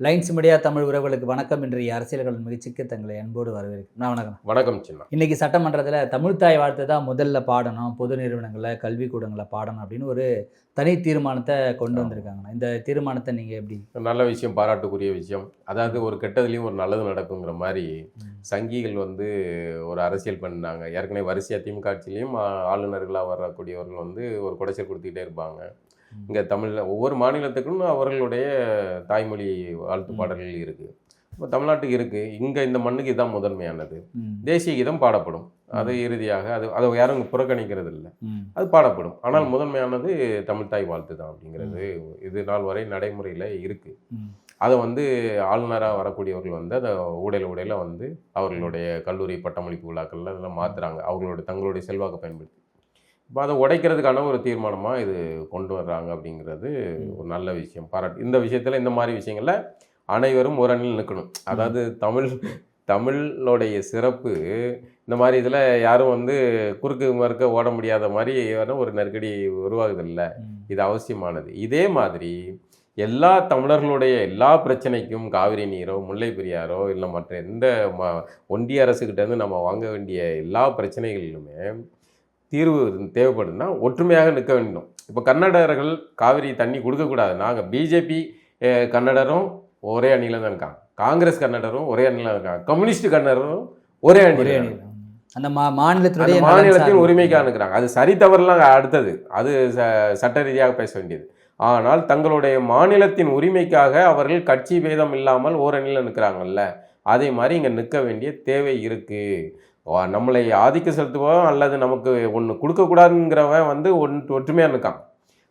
Lines media Tamil உறவுகளுக்கு வணக்கம். இன்றைய அரசியல்கள் நிகழ்ச்சிக்கு தங்களை அன்போடு வரவேற்கிறேன். வணக்கம். வணக்கம் சின்ன. இன்னைக்கு சட்டமன்றத்தில் தமிழ்த்தாய் வாழ்த்து தான் முதல்ல பாடணும், பொது நிறுவனங்களில் கல்விக்கூடங்களில் பாடணும் அப்படின்னு ஒரு தனி தீர்மானத்தை கொண்டு வந்திருக்காங்க. இந்த தீர்மானத்தை நீங்கள் எப்படி? நல்ல விஷயம், பாராட்டுக்குரிய விஷயம். அதாவது ஒரு கெட்டதுலேயும் ஒரு நல்லது நடக்குங்கிற மாதிரி சங்கிகள் ஒரு அரசியல் பண்ணாங்க. ஏற்கனவே வரிசையாக திமுக ஆட்சியிலையும் ஆளுநர்களாக வரக்கூடியவர்கள் ஒரு குடைச்சல் கொடுத்துக்கிட்டே இருப்பாங்க. இங்கே தமிழில் ஒவ்வொரு மாநிலத்துக்கும் அவர்களுடைய தாய்மொழி வாழ்த்து பாடல்கள் இருக்குது. இப்போ தமிழ்நாட்டுக்கு இருக்குது. இங்கே இந்த மண்ணுக்கு இதுதான் முதன்மையானது. தேசிய கீதம் பாடப்படும். அது இறுதியாக அதை யாரும் புறக்கணிக்கிறது இல்லை, அது பாடப்படும். ஆனால் முதன்மையானது தமிழ்த்தாய் வாழ்த்து தான் அப்படிங்கிறது இது நாள் வரை நடைமுறையில் இருக்குது. அதை ஆளுநராக வரக்கூடியவர்கள் அதை ஊடையில் அவர்களுடைய கல்லூரி பட்டமளிப்பு விழாக்கள்ல அதெல்லாம் மாற்றுறாங்க. தங்களுடைய செல்வாக்கை பயன்படுத்தி. இப்போ அதை உடைக்கிறதுக்கான ஒரு தீர்மானமாக இது கொண்டு வர்றாங்க அப்படிங்கிறது ஒரு நல்ல விஷயம், பாராட்டு. இந்த விஷயத்தில் இந்த மாதிரி விஷயங்களில் அனைவரும் ஒரு அணியில் நிற்கணும். அதாவது தமிழோடைய சிறப்பு இந்த மாதிரி இதில் யாரும் குறுக்கு மறுக்க ஓட முடியாத மாதிரி ஒரு நெருக்கடி உருவாகுதில்லை. இது அவசியமானது. இதே மாதிரி எல்லா தமிழர்களுடைய எல்லா பிரச்சனைக்கும் காவிரி நீரோ முல்லை பெரியாரோ இல்லை மற்ற எந்த ஒன்றிய அரசுக்கிட்டேருந்து நம்ம வாங்க வேண்டிய எல்லா பிரச்சனைகளிலுமே தீர்வு தேவைப்படுதுன்னா ஒற்றுமையாக நிற்க வேண்டும். இப்போ கன்னடர்கள் காவிரி தண்ணி கொடுக்கக்கூடாது. நாங்கள் பிஜேபி கன்னடரும் ஒரே அணியில் தான் இருக்காங்க, காங்கிரஸ் கன்னடரும் ஒரே அணியில் இருக்காங்க, கம்யூனிஸ்ட் கன்னடரும் ஒரே அணியில் அந்த மாநிலத்தின் உரிமைக்காக இருக்கிறாங்க. அது சரி தவறுலாம் அடுத்தது, அது சட்ட ரீதியாக பேச வேண்டியது. ஆனால் தங்களுடைய மாநிலத்தின் உரிமைக்காக அவர்கள் கட்சி பேதம் இல்லாமல் ஓரணியில் நிற்கிறாங்கல்ல, அதே மாதிரி இங்கே நிற்க வேண்டிய தேவை இருக்குது. நம்மளை ஆதிக்கம் செலுத்துவோம் அல்லது நமக்கு ஒன்று கொடுக்கக்கூடாதுங்கிறவன் ஒற்றுமையாக இருக்கான்.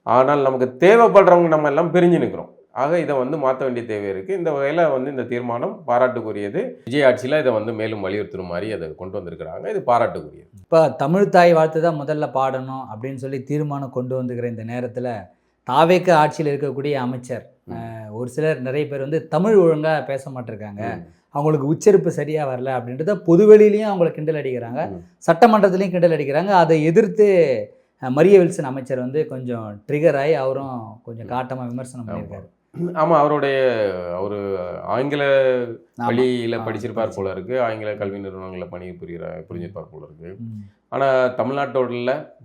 ஆனால் நமக்கு தேவைப்படுறவங்க நம்ம எல்லாம் பிரிஞ்சு நிற்கிறோம். ஆக இதை மாற்ற வேண்டிய தேவை இருக்குது. இந்த வகையில் இந்த தீர்மானம் பாராட்டுக்குரியது. விஜய் ஆட்சியில் இதை மேலும் வலியுறுத்துற மாதிரி அதை கொண்டு வந்திருக்கிறாங்க. இது பாராட்டுக்குரியது. இப்போ தமிழ்த்தாய் வாழ்த்து தான் முதல்ல பாடணும் அப்படின்னு சொல்லி தீர்மானம் கொண்டு வந்துக்கிற இந்த நேரத்தில் தாவேக்க ஆட்சியில் இருக்கக்கூடிய அமைச்சர் ஒரு சிலர் நிறைய பேர் தமிழ் ஒழுங்காக பேச மாட்டிருக்காங்க, அவங்களுக்கு உச்சரிப்பு சரியாக வரல அப்படின்றத பொதுவெளியிலையும் அவங்கள கிண்டல் அடிக்கிறாங்க, சட்டமன்றத்துலேயும் கிண்டல் அடிக்கிறாங்க. அதை எதிர்த்து மரிய வில்சன் அமைச்சர் கொஞ்சம் ட்ரிகர் ஆகி அவரும் கொஞ்சம் காட்டமாக விமர்சனம் பண்ணியிருக்காரு. ஆமாம், அவர் ஆங்கில வழியில் படிச்சிருப்பார் போல இருக்குது, ஆங்கில கல்வி நிறுவனங்களில் புரிஞ்சிருப்பார் போல இருக்குது. ஆனால்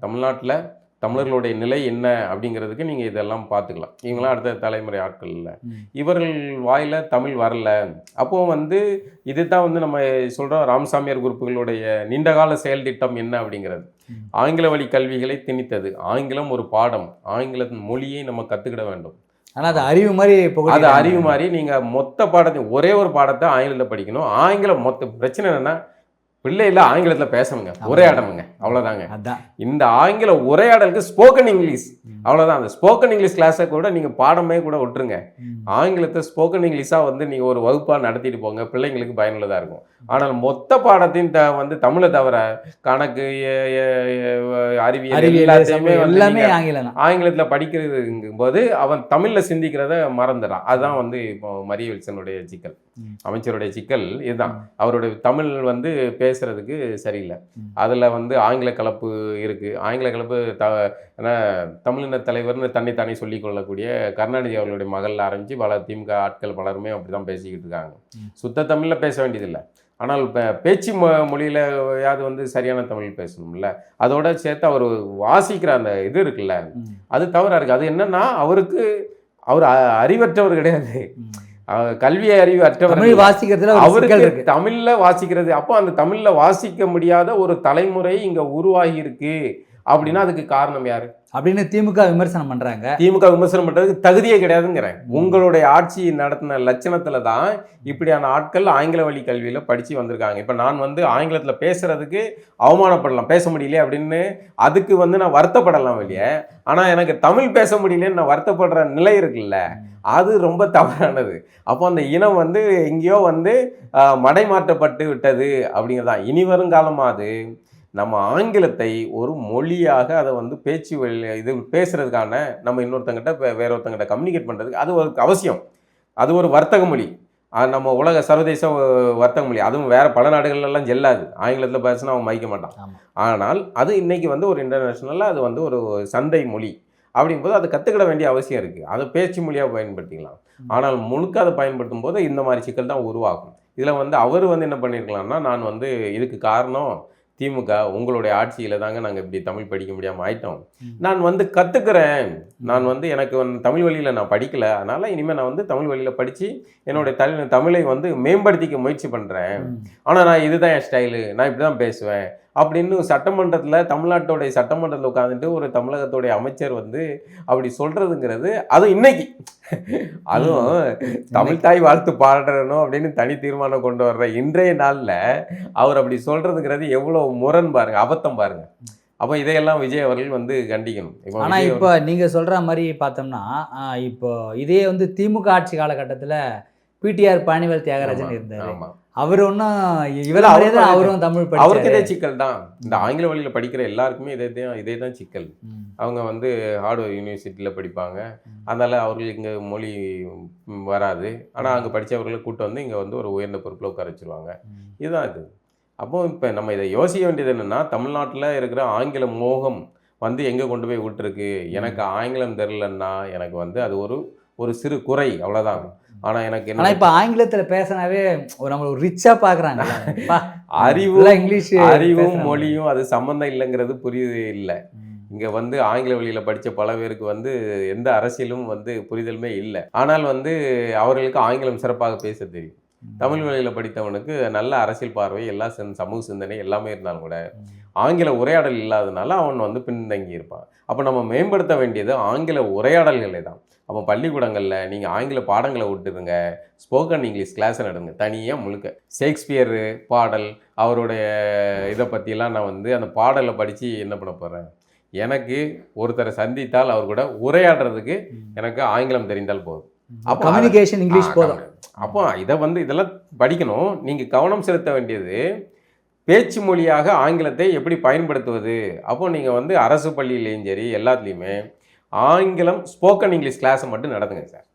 தமிழ்நாட்டில் தமிழர்களுடைய நிலை என்ன அப்படிங்கிறதுக்கு நீங்கள் இதெல்லாம் பார்த்துக்கலாம். இவங்களாம் அடுத்த தலைமுறை ஆட்கள் இல்லை, இவர்கள் வாயில் தமிழ் வரல. அப்போது இது தான் நம்ம சொல்கிறோம், ராமசாமியார் குரூப்புகளுடைய நீண்டகால செயல் திட்டம் என்ன அப்படிங்கிறது. ஆங்கில வழி கல்விகளை திணித்தது. ஆங்கிலம் ஒரு பாடம், ஆங்கில மொழியை நம்ம கற்றுக்கிட வேண்டும். ஆனால் அது அறிவு மாதிரி நீங்கள் மொத்த பாடத்தையும் ஒரே ஒரு பாடத்தை ஆங்கிலத்தில் படிக்கணும். ஆங்கிலம் மொத்த பிரச்சனை என்னென்னா பிள்ளைல ஆங்கிலத்தில் பேசணுங்க, உரையாடணுங்க, அவ்வளோதாங்க. இந்த ஆங்கில உரையாடலுக்கு ஸ்போக்கன் இங்கிலீஷ், அவ்வளோதான். அந்த ஸ்போக்கன் இங்கிலீஷ் கிளாஸை கூட நீங்கள் பாடமே கூட விட்டுருங்க. ஆங்கிலத்தை ஸ்போக்கன் இங்கிலீஷாக நீங்கள் ஒரு வகுப்பாக நடத்திட்டு போங்க, பிள்ளைங்களுக்கு பயனுள்ளதாக இருக்கும். ஆனால் மொத்த பாடத்தையும் தமிழை தவிர கணக்கு, அறிவியல் எல்லாமே ஆங்கிலத்தில் படிக்கிறதுங்கும் போது அவன் தமிழில் சிந்திக்கிறத மறந்துடான். அதுதான் இப்போ மரிய வில்சனுடைய சிக்கல், அமைச்சருடைய சிக்கல் இதுதான். அவருடைய தமிழ் பேசுறதுக்கு சரியில்லை. அதில் ஆங்கில கலப்பு இருக்குது. ஆங்கில கலப்பு தமிழின தலைவர்னு தன்னைத்தானே சொல்லிக் கொள்ளக்கூடிய கருணாநிதி அவர்களுடைய மகள் ஆரம்பித்து பல திமுக ஆட்கள் பலருமே அப்படி தான் பேசிக்கிட்டு இருக்காங்க. சுத்த தமிழில் பேச வேண்டியதில்லை, ஆனால் பேச்சு மொழியில் யாவது சரியான தமிழ் பேசணும்ல. அதோட சேர்த்து அவர் வாசிக்கிற அந்த இது இருக்குல்ல, அது தவறாக இருக்குது. அது என்னன்னா அவர் அறிவற்றவர் கிடையாது, கல்வி அறிவு அற்றவர். அவருக்கு தமிழ்ல வாசிக்கிறது. அப்போ அந்த தமிழ்ல வாசிக்க முடியாத ஒரு தலைமுறை இங்க உருவாகி இருக்கு அப்படின்னா அதுக்கு காரணம் யாரு அப்படின்னு திமுக விமர்சனம் பண்றாங்க. திமுக விமர்சனம் பண்றதுக்கு தகுதியே கிடையாதுங்கிறேன். உங்களுடைய ஆட்சி நடத்தின லட்சணத்துல தான் இப்படியான ஆட்கள் ஆங்கில வழி கல்வியில படிச்சு வந்திருக்காங்க. இப்ப நான் ஆங்கிலத்துல பேசுறதுக்கு அவமானப்படலாம், பேச முடியல அப்படின்னு அதுக்கு நான் வருத்தப்படலாம் வெளியே. ஆனா எனக்கு தமிழ் பேச முடியலன்னு நான் வருத்தப்படுற நிலை இருக்குல்ல, அது ரொம்ப தவறானது. அப்போ அந்த இனம் எங்கேயோ மடைமாற்றப்பட்டு விட்டது அப்படிங்கிறதான். இனி வருங்காலமாவது நம்ம ஆங்கிலத்தை ஒரு மொழியாக அதை பேச்சு இது பேசுறதுக்கான நம்ம இன்னொருத்தங்கிட்ட வேற ஒருத்தங்கிட்ட கம்யூனிகேட் பண்ணுறதுக்கு அது ஒரு அவசியம். அது ஒரு வர்த்தக மொழி, நம்ம உலக சர்வதேச வர்த்தக மொழி. அதுவும் வேறு பல நாடுகள்லாம் செல்லாது. ஆங்கிலத்தில் பேசினா அவன் மதிக்க மாட்டான். ஆனால் அது இன்றைக்கி ஒரு இன்டர்நேஷ்னலில் அது ஒரு சந்தை மொழி. அப்படிங்கும்போது அதை கற்றுக்கிட வேண்டிய அவசியம் இருக்குது. அதை பேச்சு மொழியாக பயன்படுத்திக்கலாம். ஆனால் முழுக்க அதை பயன்படுத்தும் போது இந்த மாதிரி சிக்கல் தான் உருவாகும். இதில் வந்து அவர் வந்து என்ன பண்ணியிருக்கலாம்னா, நான் வந்து இதுக்கு காரணம் திமுக, உங்களுடைய ஆட்சியில் தாங்க நாங்கள் இப்படி தமிழ் படிக்க முடியாமல் ஆயிட்டோம். நான் வந்து கற்றுக்கிறேன். நான் வந்து எனக்கு வந்து தமிழ் வழியில் நான் படிக்கலை. அதனால் இனிமேல் நான் வந்து தமிழ் வழியில் படித்து என்னுடைய தமிழை வந்து மேம்படுத்திக்க முயற்சி பண்ணுறேன். ஆனால் நான் இதுதான் என் ஸ்டைலு, நான் இப்படி தான் பேசுவேன் அப்படின்னு சட்டமன்றத்தில், தமிழ்நாட்டோடைய சட்டமன்றத்தில் உட்காந்துட்டு ஒரு தமிழகத்துடைய அமைச்சர் வந்து அப்படி சொல்கிறதுங்கிறது, அதுவும் இன்னைக்கு அதுவும் தமிழ் தாய் வாழ்த்து பாடணும் அப்படின்னு தனி தீர்மானம் கொண்டு வர்ற இன்றைய நாளில் அவர் அப்படி சொல்கிறதுங்கிறது எவ்வளோ முரண் பாருங்க, அபத்தம் பாருங்க. அப்போ இதையெல்லாம் விஜய் அவர்கள் வந்து கண்டிக்கணும். ஆனால் இப்போ நீங்கள் சொல்கிற மாதிரி பார்த்தோம்னா, இப்போ இதே வந்து திமுக ஆட்சி காலகட்டத்தில் பிடிஆர் பழனிவேல் தியாகராஜன் இருந்தார். அவர் ஒன்றும் இவர அவரும் தமிழ் அவருக்கு இதே சிக்கல் தான். இந்த ஆங்கில வழியில் படிக்கிற எல்லாருக்குமே இதே தான் சிக்கல். அவங்க வந்து ஹார்வர்ட் யூனிவர்சிட்டியில் படிப்பாங்க. அதனால் அவர்களுக்கு இங்கே மொழி வராது. ஆனால் அங்கே படித்தவர்களை கூட்டு வந்து இங்கே வந்து ஒரு உயர்ந்த பொறுப்பில் உட்கார வச்சுருவாங்க. இதுதான் இது. அப்போ இப்போ நம்ம இதை யோசிக்க வேண்டியது என்னென்னா, தமிழ்நாட்டில் இருக்கிற ஆங்கில மோகம் வந்து எங்கே கொண்டு போய் விட்டுருக்கு. எனக்கு ஆங்கிலம் தெரிலன்னா எனக்கு வந்து அது ஒரு சிறு குறை, அவ்வளோதான். ஆனால் எனக்கு என்ன, இப்போ ஆங்கிலத்தில் பேசினாவே நம்மளை ஒரு ரிச்சாக பார்க்குறாங்க. அறிவும் மொழியும் அது சம்மந்தம் இல்லைங்கிறது புரியுது இல்லை. இங்கே வந்து ஆங்கில வழியில் படித்த பல பேருக்கு வந்து எந்த அரசியலும் வந்து புரிதலுமே இல்லை. ஆனால் வந்து அவர்களுக்கு ஆங்கிலம் சிறப்பாக பேச தெரியும். தமிழ் வழியில் படித்தவனுக்கு நல்ல அரசியல் பார்வை, எல்லா சமூக சிந்தனை எல்லாமே இருந்தாலும் கூட ஆங்கில உரையாடல் இல்லாதனால அவன் வந்து பின்தங்கி இருப்பான். அப்போ நம்ம மேம்படுத்த வேண்டியது ஆங்கில உரையாடல்களை தான். அப்போ பள்ளிக்கூடங்களில் நீங்கள் ஆங்கில பாடங்களை விட்டுருங்க, ஸ்போக்கன் இங்கிலீஷ் கிளாஸை நடங்க தனியாக முழுக்க. ஷேக்ஸ்பியர் பாடல் அவருடைய இதை பற்றியெல்லாம் நான் வந்து அந்த பாடலை படித்து என்ன பண்ண போகிறேன். எனக்கு ஒருத்தரை சந்தித்தால் அவர் கூட உரையாடுறதுக்கு எனக்கு ஆங்கிலம் தெரிந்தால் போதும். அப்போ கம்யூனிகேஷன் இங்கிலீஷ் போதும். அப்போ இதை வந்து இதெல்லாம் படிக்கணும். நீங்கள் கவனம் செலுத்த வேண்டியது பேச்சு மொழியாக ஆங்கிலத்தை எப்படி பயன்படுத்துவது. அப்போ நீங்கள் வந்து அரசு பள்ளியிலையும் சரி எல்லாத்துலேயுமே ஆங்கிலம் ஸ்போக்கன் இங்கிலீஷ் கிளாஸை மட்டும் நடத்துங்க சார்.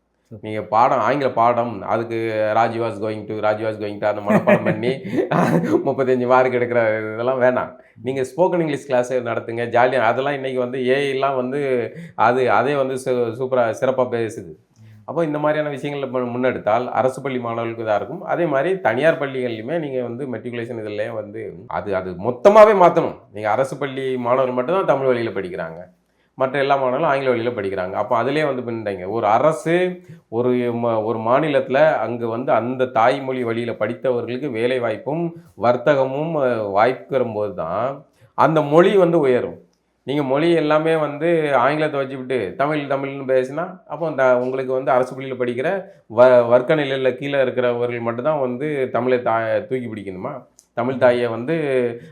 நீங்கள் ஆங்கில பாடம் அதுக்கு ராஜ் வாஸ் கோயிங் டு அந்த மனப்பாடம் பண்ணி 35 மார்க் எடுக்கிற இதெல்லாம் வேணாம். நீங்கள் ஸ்போக்கன் இங்கிலீஷ் கிளாஸை நடத்துங்க, ஜாலியாக. அதெல்லாம் இன்றைக்கி வந்து ஏஐலாம் வந்து அதே வந்து சூப்பராக சிறப்பாக பேசுது. அப்போ இந்த மாதிரியான விஷயங்களில் முன்னெடுத்தால் அரசு பள்ளி மாணவர்களுக்கு இதாக இருக்கும். அதே மாதிரி தனியார் பள்ளிகள்லையுமே நீங்கள் வந்து மெட்ரிகுலேஷன் இதில் வந்து அது மொத்தமாகவே மாற்றணும். நீங்கள் அரசு பள்ளி மாணவர்கள் மட்டும்தான் தமிழ் வழியில் படிக்கிறாங்க, மற்ற எல்லா மாணவர்களும் ஆங்கில வழியில் படிக்கிறாங்க. அப்போ அதிலே வந்து பின்னிட்டாங்க. ஒரு அரசு ஒரு மாநிலத்தில் அங்கே வந்து அந்த தாய்மொழி வழியில் படித்தவர்களுக்கு வேலை வாய்ப்பும் வர்த்தகமும் வாய்ப்புக்கிற போது தான் அந்த மொழி வந்து உயரும். நீங்கள் மொழி எல்லாமே வந்து ஆங்கிலத்தை வச்சுக்கிட்டு தமிழ்னு பேசினா அப்போ உங்களுக்கு வந்து அரசு பள்ளியில் படிக்கிற வர்க்க நிலையில் கீழே இருக்கிறவர்கள் மட்டும்தான் வந்து தமிழை தூக்கி பிடிக்கணுமா? தமிழ் தாயை வந்து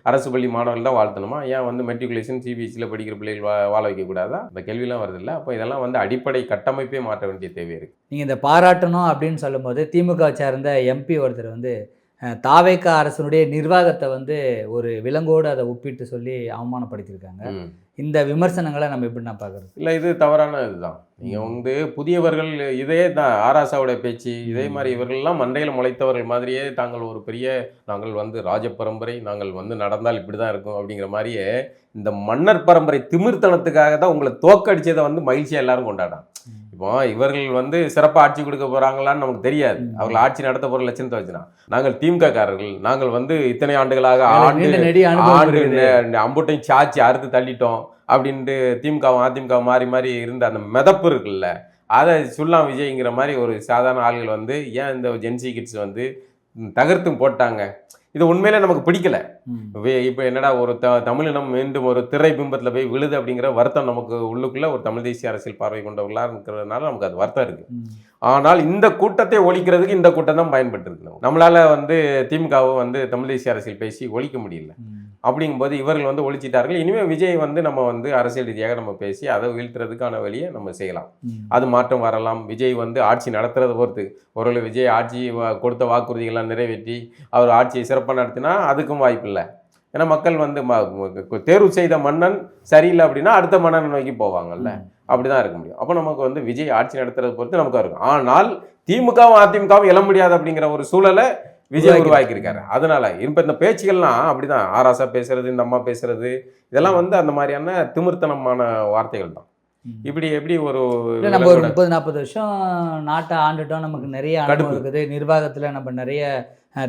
அரசு பள்ளி மாணவர்கள் தான் வாழ்த்தணுமா? ஏன் வந்து மெட்ரிகுலேஷன் சிபிஎஸ்சியில் படிக்கிற பிள்ளைகள் வாழ வைக்கக்கூடாதா? இந்த கேள்வியெல்லாம் வருது இல்லை. அப்போ இதெல்லாம் வந்து அடிப்படை கட்டமைப்பே மாற்ற வேண்டிய தேவை இருக்குது. நீங்கள் இந்த பாராட்டணும் அப்படின்னு சொல்லும்போது திமுக சேர்ந்த எம்பி ஒருத்தர் வந்து தாவேக அரசனுடைய நிர்வாகத்தை வந்து ஒரு விலங்கோடு அதை ஒப்பிட்டு சொல்லி அவமானப்படுத்தியிருக்காங்க. இந்த விமர்சனங்களை நம்ம எப்படி நான் பார்க்குறது? இல்லை, இது தவறான இதுதான். நீங்கள் வந்து புதியவர்கள் இதே தான் ஆராசாவுடைய பேச்சு இதே மாதிரி இவர்கள்லாம் மண்டையில் முளைத்தவர்கள் மாதிரியே தாங்கள் ஒரு பெரிய நாங்கள் வந்து ராஜபரம்பரை, நாங்கள் வந்து நடந்தால் இப்படி தான் இருக்கும் அப்படிங்கிற மாதிரியே இந்த மன்னர் பரம்பரை திமிர்த்தனத்துக்காக தான் உங்களை தோக்கடிச்சதை வந்து மகிழ்ச்சியாக எல்லாரும் கொண்டாடாங்க. இப்போ இவர்கள் வந்து சிறப்பாக ஆட்சி கொடுக்க போகிறாங்களான்னு நமக்கு தெரியாது. அவர்கள் ஆட்சி நடத்த போகிற லட்சணத்தை வச்சுனா நாங்கள் திமுககாரர்கள், நாங்கள் வந்து இத்தனை ஆண்டுகளாக அம்புட்டையும் சாச்சி அறுத்து தள்ளிட்டோம் அப்படின்ட்டு திமுகவும் அதிமுக மாறி இருந்த அந்த மிதப்பு இருக்குல்ல, அதை சொல்லாம் விஜய்ங்கிற மாதிரி ஒரு சாதாரண ஆள்கள் வந்து ஏன் இந்த ஜென்சி கிட்ஸ் வந்து தகர்த்தும் போட்டாங்க. இது உண்மையிலே நமக்கு பிடிக்கல. இப்போ என்னடா ஒரு தமிழினம் மீண்டும் ஒரு திரை பிம்பத்தில் போய் விழுது அப்படிங்கிற வருத்தம் நமக்கு உள்ளுக்குள்ள ஒரு தமிழ் தேசிய அரசியல் பார்வை கொண்டவர்களாக இருக்கிறதுனால நமக்கு அது வருத்தம் இருக்கு. ஆனால் இந்த கூட்டத்தை ஒழிக்கிறதுக்கு இந்த கூட்டம் தான் பயன்பட்டு இருக்கணும். நம்மளால வந்து திமுகவை வந்து தமிழ் தேசிய அரசியல் பேசி ஒழிக்க முடியல. அப்படிங்கும்போது இவர்கள் வந்து ஒழிச்சிட்டார்கள். இனிமேல் விஜய் வந்து நம்ம வந்து அரசியல் ரீதியாக நம்ம பேசி அதை வீழ்த்துறதுக்கான வழியை நம்ம செய்யலாம். அது மாற்றம் வரலாம். விஜய் வந்து ஆட்சி நடத்துறதை பொறுத்து ஒரு விஜய் ஆட்சி கொடுத்த வாக்குறுதிகள்லாம் நிறைவேற்றி அவர் ஆட்சியை சிறப்பாக நடத்தினா அதுக்கும் வாய்ப்பு இல்லை. ஏன்னா மக்கள் வந்து தேர்வு செய்த மன்னன் சரியில்லை அப்படின்னா அடுத்த மன்னனை நோக்கி போவாங்கல்ல, அப்படிதான் இருக்க முடியும். அப்போ நமக்கு வந்து விஜய் ஆட்சி நடத்துறதை பொறுத்து நமக்கு இருக்கும். ஆனால் திமுகவும் அதிமுகவும் எழ முடியாது அப்படிங்கிற ஒரு சூழலை விஜய் உருவாக்கியிருக்காரு. அதனால இப்போ இந்த பேச்சுகள்லாம் அப்படிதான். ஆராசா பேசுறது, இந்த அம்மா பேசுறது, இதெல்லாம் வந்து அந்த மாதிரியான திமிர்த்தனமான வார்த்தைகள் தான். இப்படி எப்படி ஒரு இல்லை நம்ம ஒரு 30-40 வருஷம் நாட்டை ஆண்டுட்டோம், நமக்கு நிறைய அனுபவம் இருக்குது, நிர்வாகத்தில் நம்ம நிறைய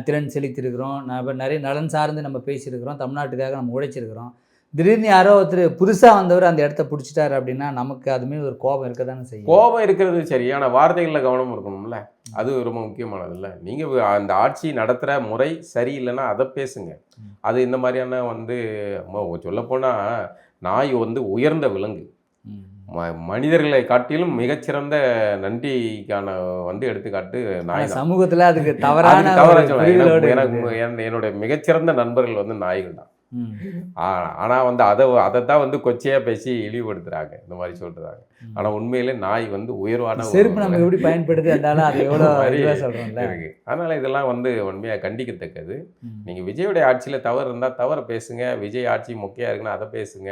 திறன் செலுத்தியிருக்கிறோம், நம்ம நிறைய நலன் சார்ந்து நம்ம பேசியிருக்கிறோம், தமிழ்நாட்டுக்காக நம்ம உழைச்சிருக்கிறோம். திடீர்னு யாரோ ஒருத்தர் புதுசாக வந்தவர் அந்த இடத்த பிடிச்சிட்டாரு அப்படின்னா நமக்கு அதுமாரி ஒரு கோபம் இருக்க தானே செய்யும். கோபம் இருக்கிறது சரி, ஆனால் வார்த்தைகளில் கவனம் இருக்கணும்ல, அது ரொம்ப முக்கியமானது இல்லை. நீங்கள் அந்த ஆட்சி நடத்துகிற முறை சரியில்லைன்னா அதை பேசுங்க. அது இந்த மாதிரியான வந்து சொல்லப்போனால் நாய் வந்து உயர்ந்த விலங்கு, மனிதர்களை காட்டிலும் மிகச்சிறந்த நன்றிக்கான வந்து எடுத்துக்காட்டு நாய். சமூகத்தில் அதுக்கு தவறான என்னுடைய மிகச்சிறந்த நண்பர்கள் வந்து நாய்கள் தான். ஆனால் வந்து அதை தான் வந்து கொச்சையாக பேசி இழிவுபடுத்துகிறாங்க, இந்த மாதிரி சொல்கிறாங்க. ஆனால் உண்மையிலே நாய் வந்து உயர்வான செருப்பு நம்ம எப்படி பயன்படுத்தி இருந்தாலும் அது எவ்வளோ சொல்கிறோம்ல இருக்கு. அதனால் இதெல்லாம் வந்து உண்மையாக கண்டிக்கத்தக்கது. நீங்கள் விஜயோடைய ஆட்சியில் தவறு இருந்தால் தவறை பேசுங்க, விஜய் ஆட்சி மொக்கையாக இருக்குன்னா அதை பேசுங்க,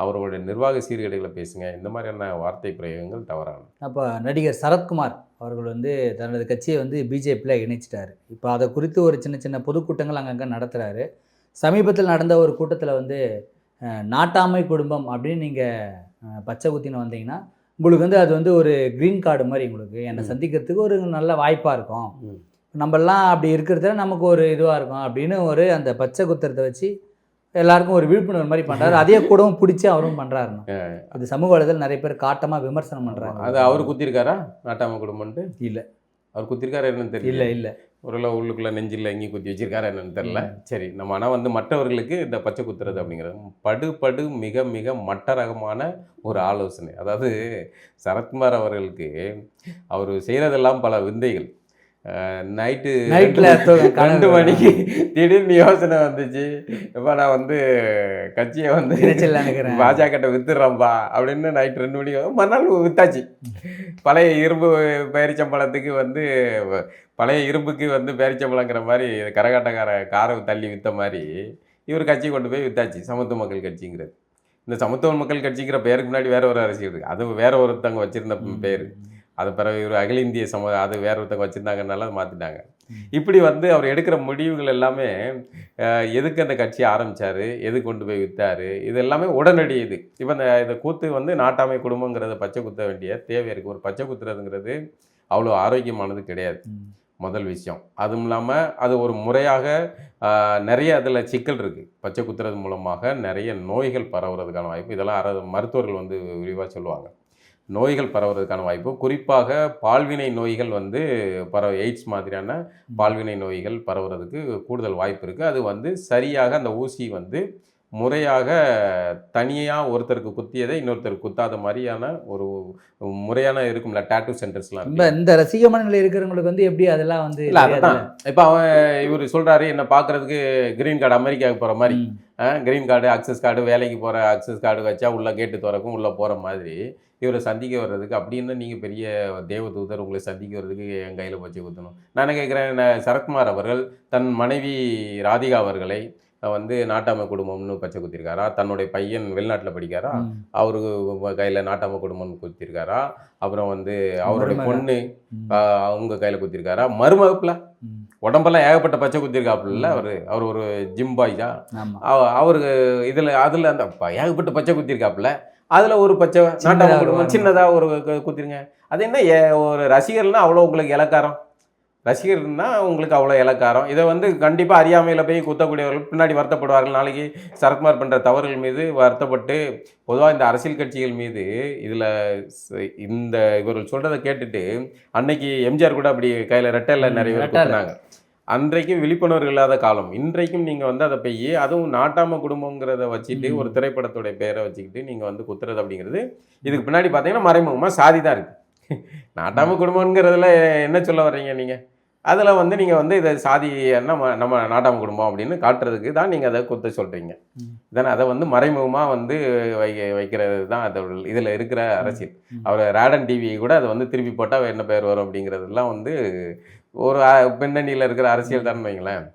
அவர்களுடைய நிர்வாக சீர்கேடுகளை பேசுங்க. இந்த மாதிரியான வார்த்தை பிரயோகங்கள் தவறான. அப்போ நடிகர் சரத்குமார் அவர்கள் வந்து தனது கட்சியை வந்து பிஜேபியில் இணைச்சிட்டாரு. இப்போ அதை குறித்து ஒரு சின்ன சின்ன பொதுக்கூட்டங்கள் அங்கங்கே நடத்துகிறாரு. சமீபத்தில் நடந்த ஒரு கூட்டத்தில் வந்து நாட்டாமை குடும்பம் அப்படின்னு நீங்கள் பச்சை குத்தின்னு வந்தீங்கன்னா உங்களுக்கு வந்து அது வந்து ஒரு க்ரீன் கார்டு மாதிரி, உங்களுக்கு என்னை சந்திக்கிறதுக்கு ஒரு நல்ல வாய்ப்பாக இருக்கும், நம்மளாம் அப்படி இருக்கிறதுல நமக்கு ஒரு இதுவாக இருக்கும் அப்படின்னு ஒரு அந்த பச்சை குத்துறதை வச்சு எல்லாருக்கும் ஒரு விழிப்புணர்வு மாதிரி பண்ணுறாரு. அதே கூடவும் பிடிச்சி அவரும் பண்ணுறாருன்னு இது சமூக வலைதளத்தில் நிறைய பேர் காட்டமாக விமர்சனம் பண்ணுறாங்க. அது அவர் குத்திருக்காரா நாட்டாமை குடும்பம்ட்டு? இல்லை, அவர் குத்திருக்காரா என்னன்னு தெரியல. இல்லை ஒருவேளை உள்ளுக்குள்ளே நெஞ்சில் எங்கேயும் குத்தி வச்சிருக்காரா என்னன்னு தெரில. சரி, நம்ம ஆனால் வந்து மற்றவர்களுக்கு இந்த பச்சை குத்துறது அப்படிங்கிறது படு மிக மிக மட்ட ரகமான ஒரு ஆலோசனை. அதாவது சரத்குமார் அவர்களுக்கு அவர் செய்கிறதெல்லாம் பல விந்தைகள். நைட்டில் 2 மணிக்கு திடீர்னு யோசனை வந்துச்சு, இப்போ நான் வந்து கட்சியை வந்து பாஜக வித்துடுறேன்பா அப்படின்னு நைட்டு 2 மணிக்கு மறுநாள் வித்தாச்சு. பழைய இரும்பு பேரிச்சம்பழத்துக்கு வந்து பழைய இரும்புக்கு வந்து பேரிச்சம்பழங்கிற மாதிரி கரகாட்டக்கார காரை தள்ளி விற்ற மாதிரி இவர் கட்சி கொண்டு போய் வித்தாச்சு. சமத்துவ மக்கள் கட்சிங்கிறது. இந்த சமத்துவ மக்கள் கட்சிங்கிற பேருக்கு முன்னாடி வேற ஒரு அரசியல் இருக்குது, அது வேற ஒருத்தவங்க வச்சுருந்த பேர். அது பிறகு இவர் அகில இந்திய அது வேற ஒருத்தவங்க வச்சுருந்தாங்கனால அதை மாற்றிட்டாங்க. இப்படி வந்து அவர் எடுக்கிற முடிவுகள் எல்லாமே எதுக்கு அந்த கட்சியை ஆரம்பித்தார், எது கொண்டு போய் விற்றாரு, இது எல்லாமே உடனடி இது. இப்போ இந்த கூத்து வந்து நாட்டாமை குடும்பங்கிறத பச்சை குத்த வேண்டிய தேவை இருக்குது. ஒரு பச்சை குத்துறதுங்கிறது அவ்வளோ ஆரோக்கியமானது கிடையாது, முதல் விஷயம். அதுவும் இல்லாமல் அது ஒரு முறையாக நிறைய அதில் சிக்கல் இருக்குது. பச்சை குத்துறது மூலமாக நிறைய நோய்கள் பரவுறதுக்கான வாய்ப்பு, இதெல்லாம் மருத்துவர்கள் வந்து விரிவாக சொல்லுவாங்க. நோய்கள் பரவுறதுக்கான வாய்ப்பு, குறிப்பாக பால்வினை நோய்கள் வந்து எய்ட்ஸ் மாதிரியான பால்வினை நோய்கள் பரவுறதுக்கு கூடுதல் வாய்ப்பு இருக்குது. அது வந்து சரியாக அந்த ஊசி வந்து முறையாக தனியாக ஒருத்தருக்கு குத்தியதை இன்னொருத்தருக்கு குத்தாத மாதிரியான ஒரு முறையான இருக்கும்ல டேட்டூ சென்டர்ஸ்லாம். இந்த ரசிக மனநிலை இருக்கிறவங்களுக்கு வந்து எப்படி அதெல்லாம் வந்து இல்லை, அதுதான் இப்போ இவர் சொல்கிறாரு, என்னை பார்க்குறதுக்கு க்ரீன் கார்டு அமெரிக்காவுக்கு போகிற மாதிரி, க்ரீன் கார்டு அக்சஸ் கார்டு, வேலைக்கு போகிற அக்சஸ் கார்டு வச்சா உள்ள கேட்டு திறக்கும், உள்ளே போகிற மாதிரி இவரை சந்திக்க வர்றதுக்கு அப்படின்னு நீங்கள் பெரிய தேவதூதர் உங்களை சந்திக்க வர்றதுக்கு என் கையில் பச்சை குத்தணும். நான் கேட்குறேன், சரத்குமார் அவர்கள் தன் மனைவி ராதிகா அவர்களை வந்து நாட்டாமை குடும்பம்னு பச்சை குத்திருக்காரா? தன்னுடைய பையன் வெளிநாட்டில் படிக்காரா, அவருக்கு கையில் நாட்டாமை குடும்பம்னு குத்திருக்காரா? அப்புறம் வந்து அவருடைய பொண்ணு அவங்க கையில் குத்திருக்காரா? மருமகப்பில் உடம்பெல்லாம் ஏகப்பட்ட பச்சை குத்திருக்காப்புல அவர் ஒரு ஜிம் பாய் தான் அவருக்கு. அதில் அந்த ஏகப்பட்ட பச்சை குத்திருக்காப்புல, அதில் ஒரு பச்சை நாட்டாமை குடும்பம் சின்னதாக ஒரு குத்திருங்க. அது என்ன, ஒரு ரசிகர்னா அவ்வளோ உங்களுக்கு இலக்காரம், ரசிகர்னா உங்களுக்கு அவ்வளோ இலக்காரம். இதை வந்து கண்டிப்பாக அறியாமையில் போய் குத்தக்கூடியவர்கள் பின்னாடி வருத்தப்படுவார்கள். நாளைக்கு சரத்குமார் பண்ணுற தவறுகள் மீது வருத்தப்பட்டு, பொதுவாக இந்த அரசியல் கட்சிகள் மீது இதில் இந்த இவர்கள் சொல்கிறத கேட்டுட்டு அன்னைக்கு எம்ஜிஆர் கூட அப்படி கையில் ரெட்டையில் நிறைய பேர் குத்தினாங்க. அன்றைக்கும் விழிப்புணர்வு இல்லாத காலம். இன்றைக்கும் நீங்கள் வந்து அதை போய் அதுவும் நாட்டாமை குடும்பங்கிறத வச்சுட்டு ஒரு திரைப்படத்துடைய பேரை வச்சுக்கிட்டு நீங்கள் வந்து குத்துறது அப்படிங்கிறது, இதுக்கு பின்னாடி பார்த்தீங்கன்னா மறைமுகமாக சாதி தான் இருக்குது. நாட்டாமை குடும்பங்கிறதுல என்ன சொல்ல வர்றீங்க நீங்கள்? அதில் வந்து நீங்கள் வந்து இதை சாதி நம்ம நாட்டாமை குடும்பம் அப்படின்னு காட்டுறதுக்கு தான் நீங்கள் அதை குத்த சொல்கிறீங்க. இதனால் அதை வந்து மறைமுகமாக வந்து வைக்கிறது தான் அது இதில் இருக்கிற அரசியல். அவர் ரேடன் டிவி கூட அதை வந்து திருப்பி போட்டால் என்ன பேர் வரும் அப்படிங்கிறதுலாம் வந்து ஒரு பின்னணியில் இருக்கிற அரசியல் தான் வைங்களேன்.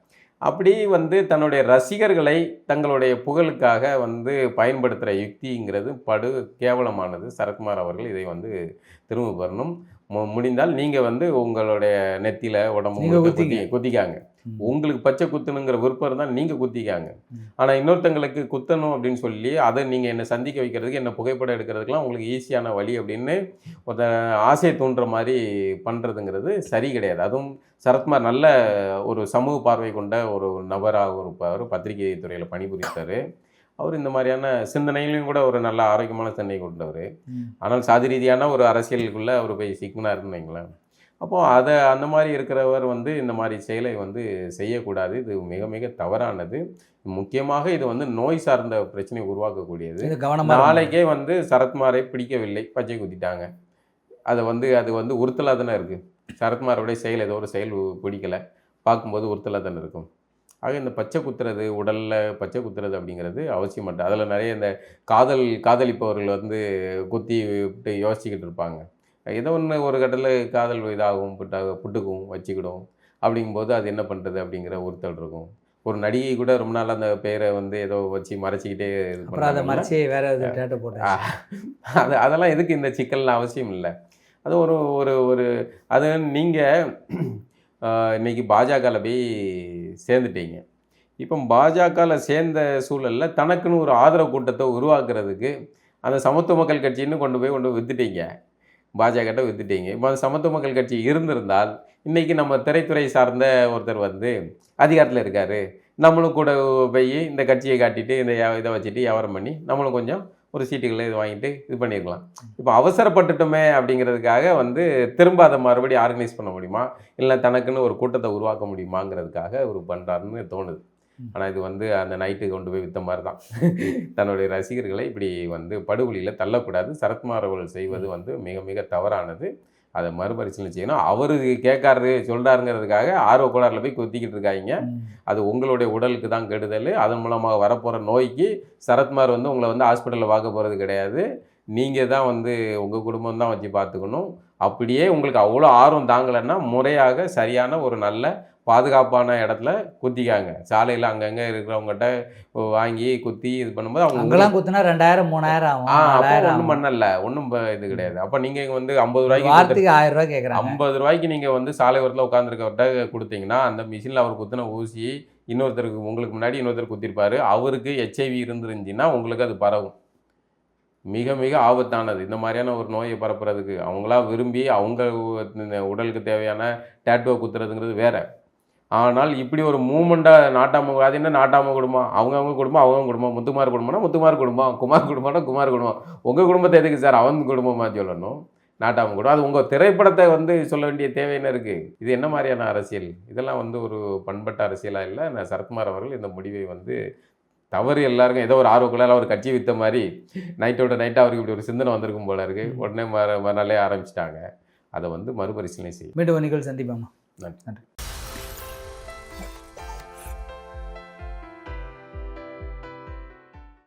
அப்படி வந்து தன்னுடைய ரசிகர்களை தங்களுடைய புகழுக்காக வந்து பயன்படுத்துகிற யுக்திங்கிறது படு கேவலமானது. சரத்குமார் அவர்கள் இதை வந்து திரும்ப பெறணும். முடிந்தால் நீங்கள் வந்து உங்களுடைய நெத்தியில் உடம்பு நீங்க முழுக்க குத்திங்க. குத்திக்காங்க. உங்களுக்கு பச்சை குத்தணுங்கிற விருப்பம் இருந்தால் நீங்கள் குத்திக்காங்க. ஆனால் இன்னொருத்தங்களுக்கு குத்தணும் அப்படின்னு சொல்லி அதை நீங்கள் என்னை சந்திக்க வைக்கிறதுக்கு, என்னை புகைப்படம் எடுக்கிறதுக்கெலாம் உங்களுக்கு ஈஸியான வழி அப்படின்னு ஒரு ஆசையை தூண்டுற மாதிரி பண்ணுறதுங்கிறது சரி கிடையாது. அதுவும் சரத்குமார் நல்ல ஒரு சமூக பார்வை கொண்ட ஒரு நபராக இருப்பார். பத்திரிகை துறையில் பணிபுரித்தார். அவர் இந்த மாதிரியான சிந்தனையிலையும் கூட ஒரு நல்ல ஆரோக்கியமான சிந்தனை கொண்டவர். ஆனால் சாதி ரீதியான ஒரு அரசியலுக்குள்ளே அவர் போய் சிக்கினாருன்னு வைங்களேன். அப்போது அந்த மாதிரி இருக்கிறவர் வந்து இந்த மாதிரி செயலை வந்து செய்யக்கூடாது. இது மிக மிக தவறானது. முக்கியமாக இது வந்து நோய் சார்ந்த பிரச்சனையை உருவாக்கக்கூடியது. நாளைக்கே வந்து சரத்குமாரை பிடிக்கவில்லை, பச்சை குத்திட்டாங்க. அது வந்து உறுத்தலாக தானே இருக்குது. சரத்குமாரோடைய செயல் ஏதோ ஒரு செயல் பிடிக்கலை, பார்க்கும்போது உறுத்தலாக தானே இருக்கும். ஆக இந்த பச்சை குத்துறது, உடலில் பச்சை குத்துறது அப்படிங்கிறது அவசியமற்ற. அதில் நிறைய இந்த காதலிப்பவர்கள் வந்து குத்தி விட்டு யோசிச்சுக்கிட்டு இருப்பாங்க. ஏதோ ஒன்று ஒரு கட்டத்தில் காதல் இதாகும், புட்டுக்கும் வச்சுக்கிடும். அப்படிங்கும்போது அது என்ன பண்ணுறது அப்படிங்கிற உறுத்தல் இருக்கும். ஒரு நடிகை கூட ரொம்ப நாள் அந்த பேரை வந்து ஏதோ வச்சு மறைச்சிக்கிட்டே இது பண்ணாங்க. அதெல்லாம் எதுக்கு இந்த சிக்கல்லாம் அவசியம் இல்லை. அது ஒரு ஒரு ஒரு அது நீங்கள் இன்றைக்கி பாஜகவில் போய் சேர்ந்துட்டீங்க. இப்போ பாஜகவில் சேர்ந்த சூழலில் தனக்குன்னு ஒரு ஆதரவு கூட்டத்தை உருவாக்குறதுக்கு அந்த சமத்துவ மக்கள் கட்சின்னு கொண்டு போய் விற்றுட்டீங்க. பாஜகட்ட விற்றுட்டீங்க. இப்போ அந்த சமத்துவ மக்கள் கட்சி இருந்திருந்தால் இன்றைக்கி நம்ம திரைத்துறை சார்ந்த ஒருத்தர் வந்து அதிகாரத்தில் இருக்கார், நம்மளும் கூட போய் இந்த கட்சியை காட்டிட்டு இந்த இதை வச்சுட்டு வியாபாரம் பண்ணி நம்மளும் கொஞ்சம் ஒரு சீட்டுகளை இது வாங்கிட்டு இது பண்ணியிருக்கலாம். இப்போ அவசரப்பட்டுட்டோமே அப்படிங்கிறதுக்காக வந்து திரும்ப அதை மறுபடியும் ஆர்கனைஸ் பண்ண முடியுமா, இல்லை தனக்குன்னு ஒரு கூட்டத்தை உருவாக்க முடியுமாங்கிறதுக்காக அவர் பண்ணுறாருன்னு தோணுது. ஆனால் இது வந்து அந்த நைட்டு கொண்டு போய் விற்ற மாதிரி தான். தன்னுடைய ரசிகர்களை இப்படி வந்து படுகொலியில் தள்ளக்கூடாது. சரத்குமார் அவர்கள் செய்வது வந்து மிக மிக தவறானது. அதை மறுபரிசீலனை செய்யணும். அவர் கேட்காரு சொல்கிறாருங்கிறதுக்காக ஆர்வ கோளாறில் போய் குத்திக்கிட்டு இருக்காங்க. அது உங்களுடைய உடலுக்கு தான் கெடுதல். அதன் மூலமாக வரப்போகிற நோய்க்கு சரத்குமார் வந்து உங்களை வந்து ஹாஸ்பிட்டலில் பார்க்க போகிறது கிடையாது. நீங்கள் தான் வந்து உங்கள் குடும்பம் தான் வச்சு பார்த்துக்கணும். அப்படியே உங்களுக்கு அவ்வளோ ஆர்வம் தாங்கலைன்னா முறையாக சரியான ஒரு நல்ல பாதுகாப்பான இடத்துல குத்திக்காங்க. சாலையில் அங்கங்கே இருக்கிறவங்ககிட்ட வாங்கி குத்தி இது பண்ணும்போது அவங்கெல்லாம் குத்தினா 2000 3000 ஆகும். ஒன்றும் பண்ணல, ஒன்றும் இது கிடையாது. அப்போ நீங்கள் வந்து 50 ரூபாய்க்கு 1000 ரூபாய் கேட்குறாங்க. 50 ரூபாய்க்கு நீங்கள் வந்து சாலை ஓரத்தில் உட்காந்துருக்கவர்கிட்ட கொடுத்தீங்கன்னா அந்த மிஷினில் அவர் குத்தின ஊசி இன்னொருத்தருக்கு உங்களுக்கு முன்னாடி இன்னொருத்தர் குத்திருப்பார். அவருக்கு HIV இருந்துருந்துச்சுன்னா உங்களுக்கு அது பரவும். மிக மிக ஆபத்தானது. இந்த மாதிரியான ஒரு நோயை பரப்புறதுக்கு அவங்களா விரும்பி அவங்க உடலுக்கு தேவையான டேட்டுவை குத்துறதுங்கிறது வேற. ஆனால் இப்படி ஒரு மூமெண்ட்டாக நாட்டாம, அது என்ன நாட்டாம குடும்பம், அவங்கவுங்க குடும்பம் அவங்கவுங்க குடும்பம், முத்துமார் குடும்பம்னா முத்துமார் குடும்பம், குமார் குடும்பம்னா குமார் குடும்பம். உங்கள் குடும்பத்தை எதுக்கு சார் அவங்க குடும்பமாக சொல்லணும்? நாட்டாம குடும்பம். அது உங்கள் திரைப்படத்தை வந்து சொல்ல வேண்டிய தேவை என்ன இருக்குது? இது என்ன மாதிரியான அரசியல்? இதெல்லாம் வந்து ஒரு பண்பட்ட அரசியலாக இல்லை. நான் சரத்குமார் அவர்கள் இந்த முடிவை வந்து தவறு. எல்லாருக்கும் ஏதோ ஒரு ஆர்வக்குள்ளால் அவர் கட்சி விற்ற மாதிரி நைட்டோட நைட்டாக அவருக்கு இப்படி ஒரு சிந்தனை வந்திருக்கும் போல இருக்குது. உடனே மறுநாளே ஆரம்பிச்சிட்டாங்க. அதை வந்து மறுபரிசீலனை செய்யும். மீண்டும் நிகழ்ச்சி சந்திப்பாமா. நன்றி.